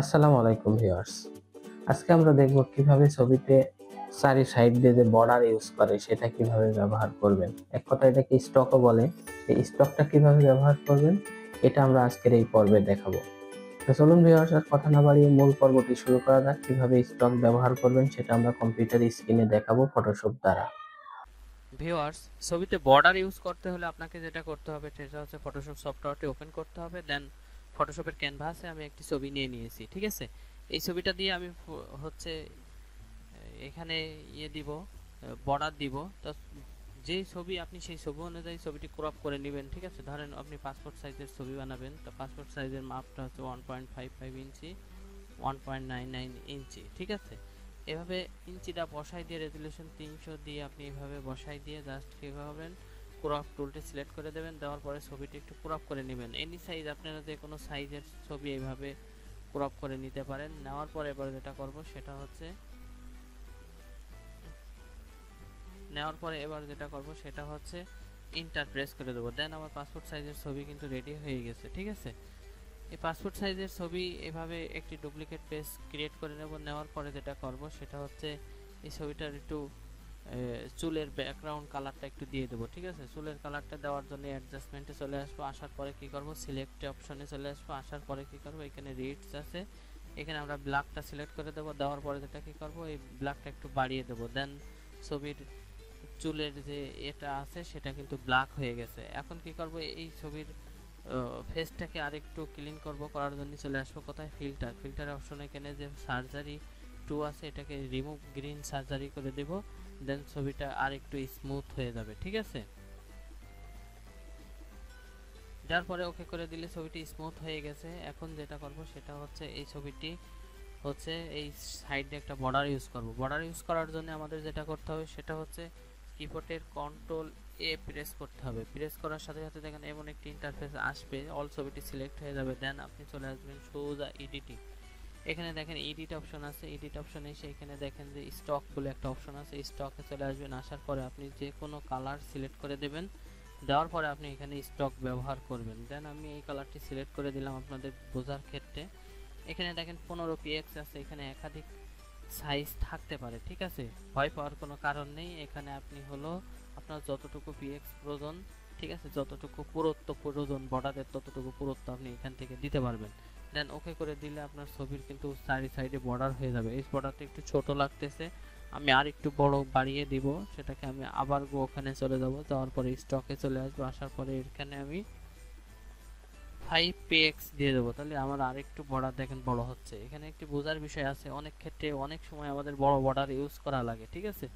আসসালামু আলাইকুম ভিউয়ার্স। আজকে আমরা দেখব কিভাবে ছবিতে চারি সাইড দিয়ে যে বর্ডার ইউজ করে সেটা কিভাবে ব্যবহার করবেন। এক কথায় এটাকে স্টকও বলে। সেই স্টকটা কিভাবে ব্যবহার করবেন এটা আমরা আজকের এই পর্বে দেখাবো। তো চলুন ভিউয়ার্স, আর কথা না বাড়িয়ে মূল পর্বটি শুরু করা যাক। কিভাবে স্টক ব্যবহার করবেন সেটা আমরা কম্পিউটার স্ক্রিনে দেখাবো ফটোশপ দ্বারা। ভিউয়ার্স, ছবিতে বর্ডার ইউজ করতে হলে আপনাকে যেটা করতে হবে সেটা হচ্ছে ফটোশপ সফটওয়্যারটি ওপেন করতে হবে। দেন ফটোশপের ক্যানভাসে আমি একটি ছবি নিয়ে নিয়েছি, ঠিক আছে। এই ছবিটা দিয়ে আমি হচ্ছে এখানে দিব, বর্ডার দিব। তো যেই ছবি আপনি সেই ছবি অনুযায়ী ছবিটি ক্রপ করে নেবেন, ঠিক আছে। ধরেন আপনি পাসপোর্ট সাইজের ছবি বানাবেন, তো পাসপোর্ট সাইজের মাপটা হচ্ছে 1.55 ইঞ্চি, 1.99 ইঞ্চি, ঠিক আছে। এভাবে ইঞ্চিটা বসাই দিয়ে রেজুলেশন 300 দিয়ে আপনি এভাবে বসাই দিয়ে জাস্ট কি করবেন, ক্রপ টুলটি সিলেক্ট করে দেবেন। দেওয়ার পরে ছবিটি একটু ক্রপ করে নেবেন। এনি সাইজ, আপনারা যে কোনো সাইজের ছবি এইভাবে ক্রপ করে নিতে পারেন। নেওয়ার পরে এবার যেটা করব সেটা হচ্ছে ইন্টার প্রেস করে দেবো। দেন আমার পাসপোর্ট সাইজের ছবি কিন্তু রেডি হয়ে গেছে, ঠিক আছে। এই পাসপোর্ট সাইজের ছবি এভাবে একটি ডুপ্লিকেট পেজ ক্রিয়েট করে নেব। নেওয়ার পরে যেটা করব সেটা হচ্ছে এই ছবিটার একটু চুলের ব্যাকগ্রাউন্ড কালারটা একটু দিয়ে দেবো, ঠিক আছে। চুলের কালারটা দেওয়ার জন্য অ্যাডজাস্টমেন্টে চলে আসবো। আসার পরে কি করব, সিলেক্ট অপশনে চলে আসবো। আসার পরে কি করব, এখানে রেডস আছে, এখানে আমরা ব্ল্যাকটা সিলেক্ট করে দেবো। দেওয়ার পরে যেটা কি করব, এই ব্ল্যাকটা একটু বাড়িয়ে দেবো। দেন ছবির চুলের যে এটা আছে সেটা কিন্তু ব্ল্যাক হয়ে গেছে। এখন কি করব, এই ছবির ফেসটাকে আরেকটু ক্লিন করব। করার জন্য চলে আসবো কোথায়, ফিল্টার অপশনে। এখানে যে সার্জারি 2 আছে এটাকে রিমুভ গ্রিন সার্জারি করে দেব। দেন ছবিটা আরেকটু স্মুথ হয়ে যাবে, ঠিক আছে। যার পরে ওকে করে দিলে ছবিটি স্মুথ হয়ে গেছে। এখন যেটা করব সেটা হচ্ছে এই ছবিটি হচ্ছে এই সাইডে একটা বর্ডার ইউজ করব। বর্ডার ইউজ করার জন্য আমাদের যেটা করতে হবে সেটা হচ্ছে কিবোর্ডের কন্ট্রোল এ প্রেস করতে হবে। প্রেস করার সাথে সাথে দেখেন এমন একটি ইন্টারফেস আসবে, অল ছবিটি সিলেক্ট হয়ে যাবে। দেন আপনি চলে আসবেন সোজা এডিটিং। এখানে দেখেন এডিট অপশন আছে, এডিট অপশনে এসে এখানে দেখেন যে স্টক বলে একটা অপশন আছে, স্টকে চলে আসবেন। আসার পরে আপনি যে কোনো কালার সিলেক্ট করে দেবেন। দেওয়ার পরে আপনি এখানে স্টক ব্যবহার করবেন। দেন আমি এই কালারটি সিলেক্ট করে দিলাম আপনাদের বোঝার ক্ষেত্রে। এখানে দেখেন 15 px আছে, এখানে একাধিক সাইজ থাকতে পারে, ঠিক আছে। ভয় পাওয়ার কোনো কারণ নেই। এখানে আপনি হলো আপনার যতটুকু পিএক্স প্রয়োজন, ঠিক আছে, যতটুকু পুরুত্ব প্রয়োজন বর্ডারের ততটুকু পুরুত্ব আপনি এখান থেকে দিতে পারবেন। দেন ওকে করে দিলে আপনার ছবির কিন্তু চারি সাইডে বর্ডার হয়ে যাবে। এই বর্ডারটা একটু ছোট লাগতেছে, আমি আর একটু বড় বাড়িয়ে দিব। সেটাকে আমি আবার ওখানে চলে যাব, যাওয়ার পরে স্টকে চলে আসবো। আসার পরে এখানে আমি 5px দিয়ে দেবো, তাহলে আমার আরেকটু বর্ডার দেখেন বড় হচ্ছে। এখানে একটি বোঝার বিষয় আছে, অনেক ক্ষেত্রে অনেক সময় আমাদের বড় বর্ডার ইউজ করা লাগে, ঠিক আছে।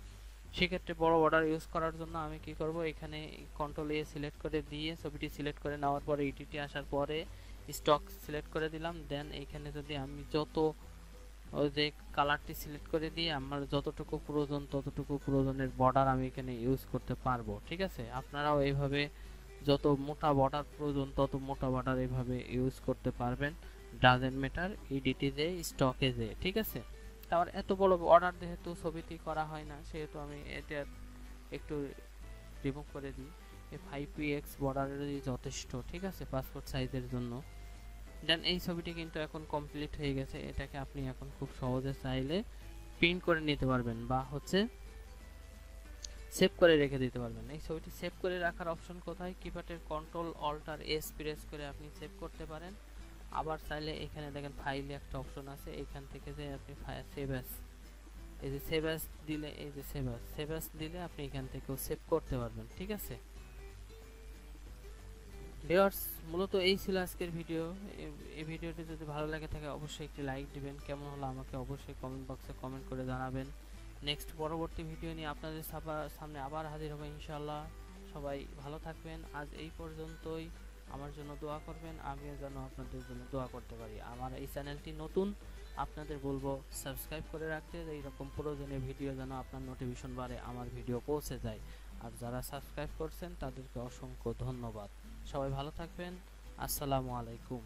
সেক্ষেত্রে বড় বর্ডার ইউজ করার জন্য আমি কি করব, এখানে কন্ট্রোল এ সিলেক্ট করে দিয়ে ছবিটি সিলেক্ট করে নেওয়ার পরে ইডিটি আসার পরে স্টক সিলেক্ট করে দিলাম। দেন এখানে যদি আমি যত ওই যে কালারটি সিলেক্ট করে দিয়ে আমার যতটুকু প্রয়োজন ততটুকু প্রয়োজনের বর্ডার আমি এখানে ইউজ করতে পারবো, ঠিক আছে। আপনারাও এইভাবে যত মোটা বর্ডার প্রয়োজন তত মোটা বর্ডার এইভাবে ইউজ করতে পারবেন। ডাজেন্ট ম্যাটার, ইডিটি যে স্টকে যে, ঠিক আছে। তারপর এত বড় অর্ডার যেহেতু ছবিটি করা হয় না সেহেতু আমি এটা একটু রিমুভ করে দিই। এই 5px বর্ডারেরই যথেষ্ট, ঠিক আছে, পাসপোর্ট সাইজের জন্য। দেন এই ছবিটি কিন্তু এখন কমপ্লিট হয়ে গেছে। এটাকে আপনি এখন খুব সহজে চাইলে প্রিন্ট করে নিতে পারবেন বা হচ্ছে সেভ করে রেখে দিতে পারবেন। এই ছবিটি সেভ করে রাখার অপশন কোথায়, কিবোর্ডের কন্ট্রোল অল্টার এস প্রেস করে আপনি সেভ করতে পারেন। আবার চাইলে এখানে দেখেন ফাইলে একটা অপশন আছে, এখান থেকে যে আপনি সেভ অ্যাজ, এই যে সেভ অ্যাজ দিলে, এই যে সেভ অ্যাজ দিলে আপনি এখান থেকেও সেভ করতে পারবেন, ঠিক আছে। ভিউয়ার্স, মূলত এই ছিল আজকের ভিডিও। এই ভিডিওটি যদি ভালো লাগে থাকে অবশ্যই একটি লাইক দিবেন। কেমন হলো আমাকে অবশ্যই কমেন্ট বক্সে কমেন্ট করে জানাবেন। নেক্সট পরবর্তী ভিডিও নিয়ে আপনাদের সামনে আবার হাজির হবে ইনশাআল্লাহ। সবাই ভালো থাকবেন। আজ এই পর্যন্তই। আমার জন্য দোয়া করবেন, আমিও যেন আপনাদের জন্য দোয়া করতে পারি। আমার এই চ্যানেলটি নতুন, আপনাদের বলবো সাবস্ক্রাইব করে রাখতে, এইরকম প্রয়োজনীয় ভিডিও যেন আপনার নোটিফিকেশন বারে আমার ভিডিও পৌঁছে যায়। আর যারা সাবস্ক্রাইব করছেন তাদেরকে অসংখ্য ধন্যবাদ। সবাই ভালো থাকবেন। আসসালামু আলাইকুম।